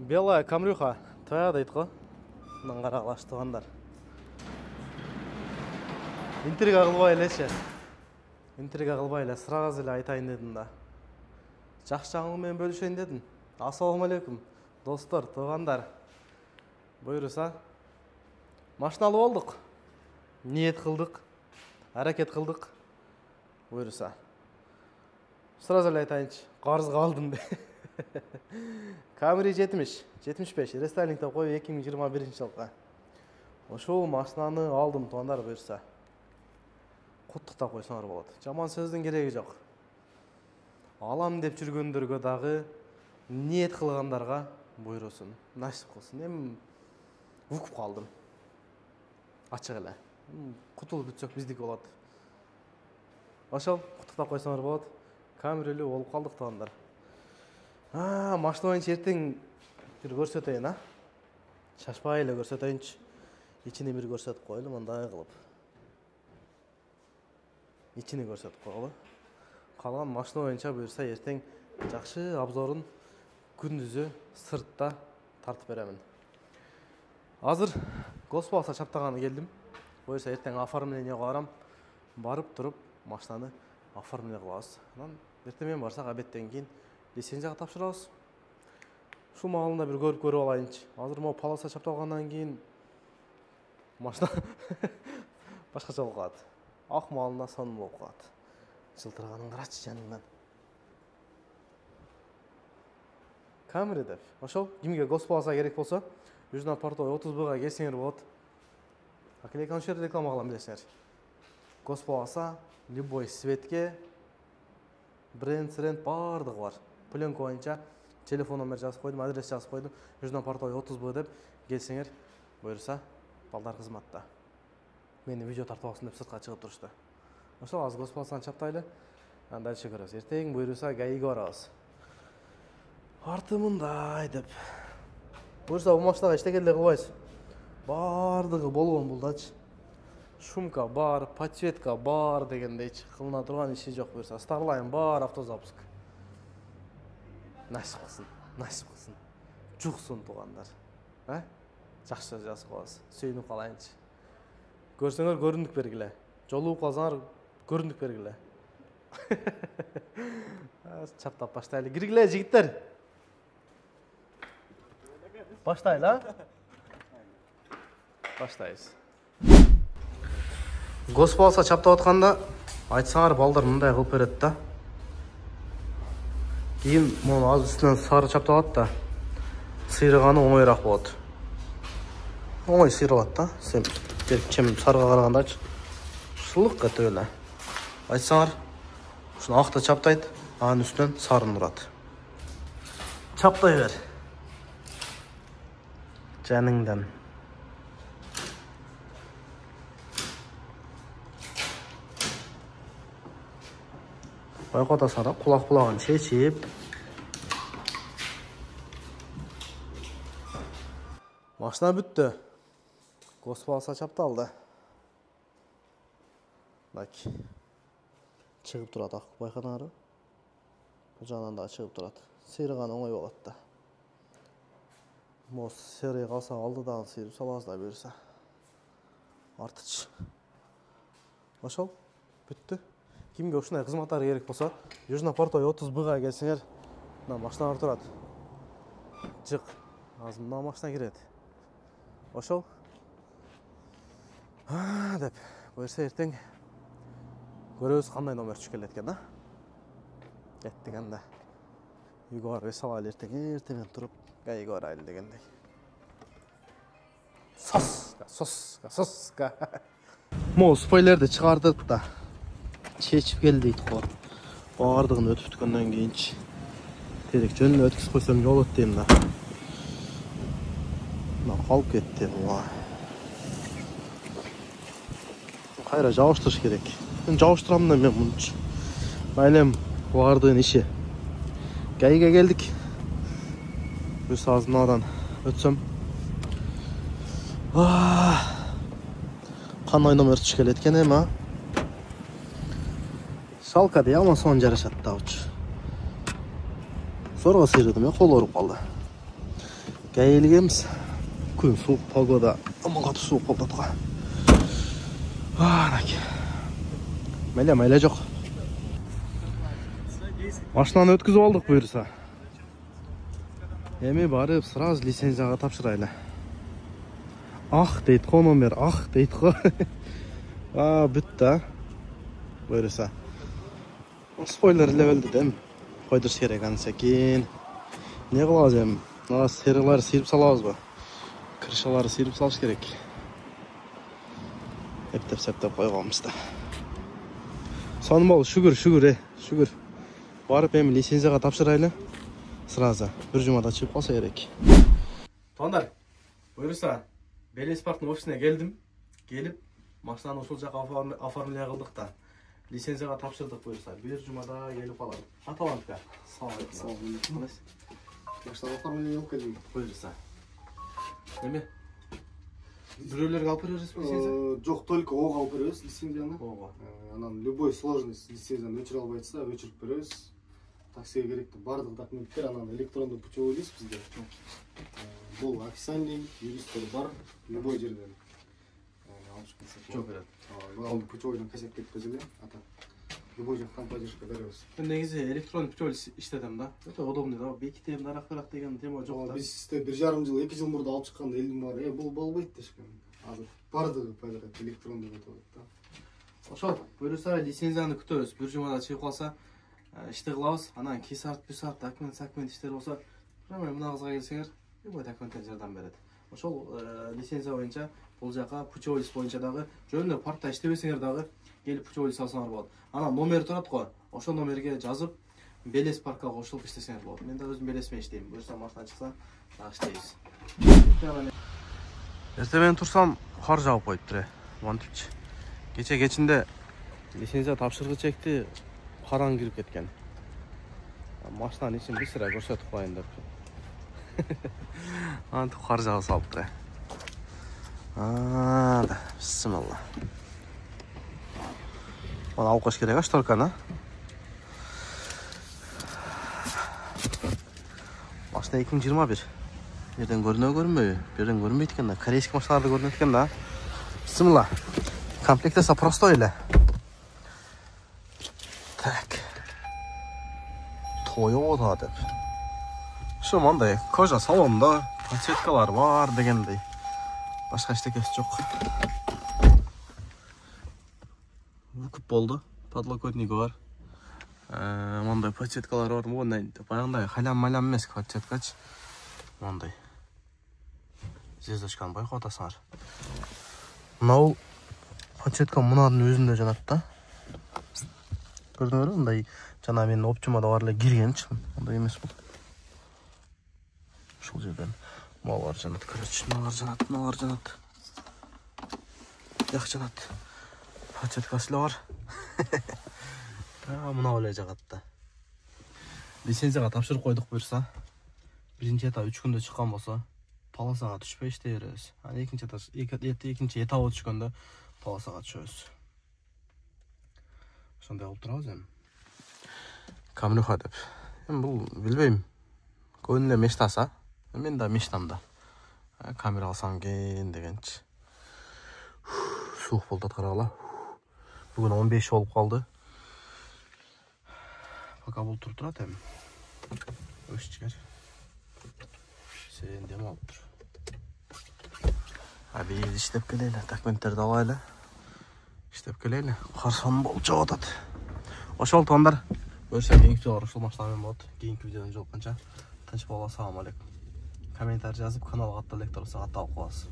Белая камрюха, твоя дейді ғой. Мынан қарағылаш туғандар. Интрига қылбайлы, Интрига қылбайлы, сразу эле айтайын дедім да. Жақсы жаңылығымен бөлішейін дедім. Ассалаумалейкум, достар, туғандар. Бұйырса, машина алып алдық. Ниет қылдық, әрекет қылдық. Бұйырса. Сразу эле айтайыншы, қарызға алдым де. Камри 75, рестайлингті қой 2021 жылға. Ошол машинаны алдым, туғандар бұйырса. Құттықта қойсаңар болады. Жаман сөздің керегі жоқ. Алам деп жүргендерге дағы, ниет қылғандарға бұйырсын. Насип қылсын. Мен ұқып қалдым. Ачық эле. Құтылып бүтсек біздік болады. Ошол құттықта қойсаңар болады. Камерелі олып қалдық туғандар. Машина ойыншы ертең бір көрсетейін, Шашпайлы көрсетейінші. Ичini бір көрсетіп қойлы, мындай қылып. Ичini көрсетіп қойлы. Қалған машина ойынша бұйырса ертең жақшы обзорын күндізі сыртта тартып беремін. Азыр Госпаласа чаптағаны келдім. Бұйырса ертең оформление қарам. Барып тұрып машинаны оформление қыласыз. Ертең мен барсақ обедтен кейін лицензияға тапшырамыз. Шу малында бір көріп алайыншы. Азыр мынау Паласа чапталғаннан кейін машина башқаша болып қалады. Ақ малында соны болып қалады. Жылтырағанын қарашы жаныңнан. Камера деп. Ошол кимге Госпаласа керек болса, Южный портой 30Б-ға келсеңер болады. Аклейканы şu жерде реклама қылам білесіңер. Госпаласа, любой светке, бренд бардығы бар. Пленка бойынша телефон номер жазып қойдым, адрес жазып қойдым. Южный портой 30Б деп келсеңер, бұйырса, балдар қызматта. Мені видео тартып алсын деп сыртқа шығып тұрышты. Ошол аз Госпаласаны чаптайлы, дальше көрөбүз. Ертең бұйырса ГАИ-ге барабыз. Арты мындай деп. Бұйырса бұл машинаға ештеңе қылбайсыз. Бардығы болгон булдачы. Шумка бар, подсветка бар дегендей қылына тұрған иши жоқ бұйырса. Старлайн бар, автозапуск. Насип қылсын. Жұқсын туғандар. Жақшы жазып қаласыз. Сүйініп қалайыншы. Көрсеңер көріндік бергіле. Жолуып қалсаңар көріндік бергіле. Чаптап баштайлы. Кіргіле, жігіттер. Баштайлы, Баштайыз. Госпаласа чаптап отқанда айтсаңар балдар мындай қылып береді да. Кейін мұны аз үстінен сары чапталады да. Сыйрығаны оңайырақ болады. Оңай сыйрылады да. Сен чем сарыға қарағанда шылық қәті өлі. Айтсаңар, шын ақты чаптайды, ағын үстінен сарын ұрады. Чаптай бер. Жаныңдан. Байқота сара құлақ-құлағын шешіп. Машина бүтті. Госпаласа чапталды. Шығып тұрады ақып байқанары. Бұл жағынан да шығып тұрады. Сыйрыған оңай болады да. Мос серия қалса алдыдан сыйрып саласыз да берсе. Артыч. Ошол бүтті. Кимге ушундай кызматтар керек болса, Южный портой 30Б-ға келсеңер, машиналар тұрады. Жық, аз мына машина кирет. Ошол. Деп, бұйырса ертең көрөбүз қандай номер түшкелет екен, да? Еттігенде. Үйге барып салайлы ертеңен тұрып, ГАИ-ге барайлы дегендей. Соска. Мол спойлерді шығардық да. Чечіп келдейді қор. Бардығын өтіп түкеннен кейінші. Керек жөнін өткіз қойсам жол өттейім да. Қалып кетті. Қайра жауыштырыш керек. Жауыштырамын да мен мұншы. Мәлем бардығын іші. ГАИ-ге келдік. Бір сазынадан өтсем. Қандай номер түшкелет екен ема? Шалка дей, ama son жарашат да уч. Зорға сыйрыдым, қол ұрып қалды. Келгенбіз. Күн суық погода. Амалғаты суық болдатқа. Анаке. Мәле жоқ. Машинаны өткізіп алдық бұйырса. Еме барып, сразу лицензияға тапшырайлы. Ах, дейді қой номер, ах, дейді қой. Бүтті. Бұйырса. Спойлер левелді дем. Қойдырс керек анса кейін. Не қылауыз ем? Серілері сиріп салауыз ба? Крышалары сиріп салыш керек. Эптеп-септеп қойғамызды. Соны бол, шүгір. Барып ем лицензияға тапшырайлы. Сразу. Бір жұмада шығып қалса керек. Тоңдар, бұйырса, Белес парктың офисіне келдім. Келіп, машинаны осыл жаққа оформлия қылдық та. Лицензияға тапшырдық бұйырса. Bir жұмада келіп қалады. Аталандыка. Саламалейкум. Машинаны оформлия қылып келдім. Бұйырса. Неме? Біреулерге алып бересіз лицензия? Жоқ, только оға алып бересіз лицензияны. Оға. Анан любой сложность лицензияны өчір алып айтса, өчіріп бересіз. Таксиге керекті бардық документтер, анан электронды путевой лист бізде. Бұл официальный юристтер бар, любой жерден. Жоқ береді. Бұл путевойдан кәсеп кетпезілі, ата. Любой жақтан поддержка береміз. Негізі электронды путевой лист іштетем да. Өте удобный да, бекітем, дарақ деген тема жоқ да. Біз сізде 1,5 жыл, 2 жыл мұрда алып шыққанда елдің бар, бұл болбайды дешкен. Азыр бардығы подряд электронды путевой да. Ошол, бұйырса лицензияны күтөбүз. Bir жұмада шығып қалса, ішті қылауыз, анан 2 саат, документ іштер болса, мына қызға келсеңер, любой документтен жардан береді. Ошол лицензия бойынша, бұл жаққа путевой лист бойынша дағы, жөнінде паркта іштебесеңер дағы, келіп путевой лист алсаңар болады. Анан номер тұрады ғой, ошол номерге жазып, Белес паркқа қосылып іштесеңер болады. Мен де өзім Белесмен іштеймін. Бұйырса машина шықса, дағы іштейбіз. Ертемен тұрсам, қар жауып қойып тұр. Вантипчі. Кечінде лицензия тапшырғы чекті қараң кіріп кеткен. Машинаны ішін бір сірә көрсетіп қойын деп. Антып қар жағы салып тұр. Бісмілла. Оны алып қош керек, шторканы. Машина 2021. Берден көрінбей, берден көрінбейді екен да. Корейский машиналарды көрінеді екен да. Бісмілла. Комплектесі простой елі. Так. Toyota деп. Şu мандай кожа салонда подсветкалар бар дегендей. Башка ештеңесі жоқ. Көп болды. Подлокотнигі бар. Мандай подсветкалар бар. Баяғындай халям-малям емес подсветкач. Мандай. Звездочканы байқап атасыңар. Мынау подсветка мынаның өзінде жанады да. Көрдіңдер мындай жана мен опчумада бар эле киргенчи. Мындай емес бұл. Ушул жерден малар жанат, короче, малар жанат. Як жанат. Подсветкасы бар. Мына эле жагат да. Лицензияга тапшырып койдук буюрса. Биринчи этап 3 күндө чыккан болсо, полосага түшпөй иштей беребиз. Анан экинчи этабы түшкөндө полосага түшөбүз. Сондай алып турабыз эми. Камрюха деп. Эми бул билбейм. Көбүнө мечтаса, мен да мечтамда. Камера алсам экен дегенчи. Суук болду карагыла. Бүгүн 15 болуп калды. Пока бул туруп турат эми. Өччүгөр. Сен дем алып тур. Биз иштеп келели, документтерди алайлы. İşte keleyli. Karsan bol çoğu atat. Oşol tonlar. Görsen keyinki videolar uşul maçlarмен болады. Keyinki videodan жолыққанша. Тыныш болыңыз. Assalamu алейкум. Комментарий жазып, каналға аттылық тұрса атталып қаласыз.